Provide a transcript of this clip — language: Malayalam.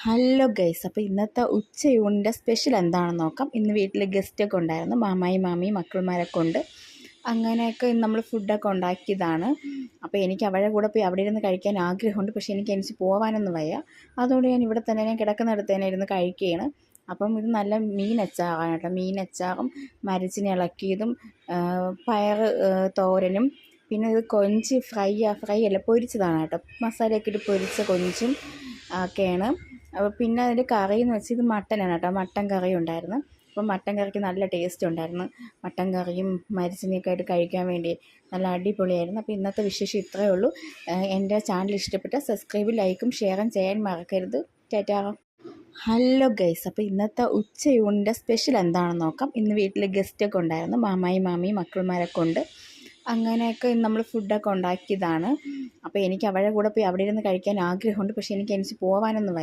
ഹലോ ഗൈസ്, അപ്പോൾ ഇന്നത്തെ ഉച്ചയൂണിൻ്റെ സ്പെഷ്യൽ എന്താണെന്ന് നോക്കാം. ഇന്ന് വീട്ടിൽ ഗസ്റ്റൊക്കെ ഉണ്ടായിരുന്നു, മാമായും മാമിയും മക്കളുമാരൊക്കെ ഉണ്ട്. അങ്ങനെയൊക്കെ ഇന്ന് നമ്മൾ ഫുഡൊക്കെ ഉണ്ടാക്കിയതാണ്. അപ്പോൾ എനിക്ക് അവരുടെ കൂടെ പോയി അവിടെ ഇരുന്ന് കഴിക്കാൻ ആഗ്രഹമുണ്ട്, പക്ഷേ എനിക്ക് പോകാനൊന്നും വയ്യ. അതുകൊണ്ട് ഞാൻ ഇവിടെ തന്നെ, ഞാൻ കിടക്കുന്നിടത്ത് തന്നെ ഇരുന്ന് കഴിക്കുകയാണ്. അപ്പം ഇത് നല്ല മീനച്ചാറാണ് കേട്ടോ. മീനച്ചാറും മരച്ചിനി ഇളക്കിയതും പയർ തോരനും, പിന്നെ ഇത് കൊഞ്ച് ഫ്രൈ അല്ല പൊരിച്ചതാണ് കേട്ടോ. മസാലയൊക്കെ ഇട്ട് പൊരിച്ച കൊഞ്ചും ഒക്കെയാണ്. അപ്പോൾ പിന്നെ അതിൻ്റെ കറിയെന്ന് വെച്ചാൽ ഇത് മട്ടനാണ് കേട്ടോ. മട്ടൻ കറി ഉണ്ടായിരുന്നു. അപ്പം മട്ടൻ കറിക്ക് നല്ല ടേസ്റ്റ് ഉണ്ടായിരുന്നു. മട്ടൻ കറിയും മരച്ചിനിയൊക്കെ ആയിട്ട് കഴിക്കാൻ വേണ്ടി നല്ല അടിപൊളിയായിരുന്നു. അപ്പോൾ ഇന്നത്തെ വിശേഷം ഇത്രയേ ഉള്ളൂ. എൻ്റെ ചാനൽ ഇഷ്ടപ്പെട്ട സബ്സ്ക്രൈബും ലൈക്കും ഷെയറും ചെയ്യാൻ മറക്കരുത്. ടാറ്റാ. ഹലോ ഗൈസ്, അപ്പോൾ ഇന്നത്തെ ഉച്ചയൂണിൻ്റെ സ്പെഷ്യൽ എന്താണെന്ന് നോക്കാം. ഇന്ന് വീട്ടിൽ ഗസ്റ്റൊക്കെ ഉണ്ടായിരുന്നു, മാമായും മാമിയും മക്കളുമാരൊക്കെ ഉണ്ട്. അങ്ങനെയൊക്കെ ഇന്ന് നമ്മൾ ഫുഡൊക്കെ ഉണ്ടാക്കിയതാണ്. അപ്പോൾ എനിക്ക് അവരുടെ കൂടെ പോയി അവിടെ ഇരുന്ന് കഴിക്കാൻ ആഗ്രഹമുണ്ട്, പക്ഷേ എനിക്ക് പോകാനൊന്നും വയ്യ.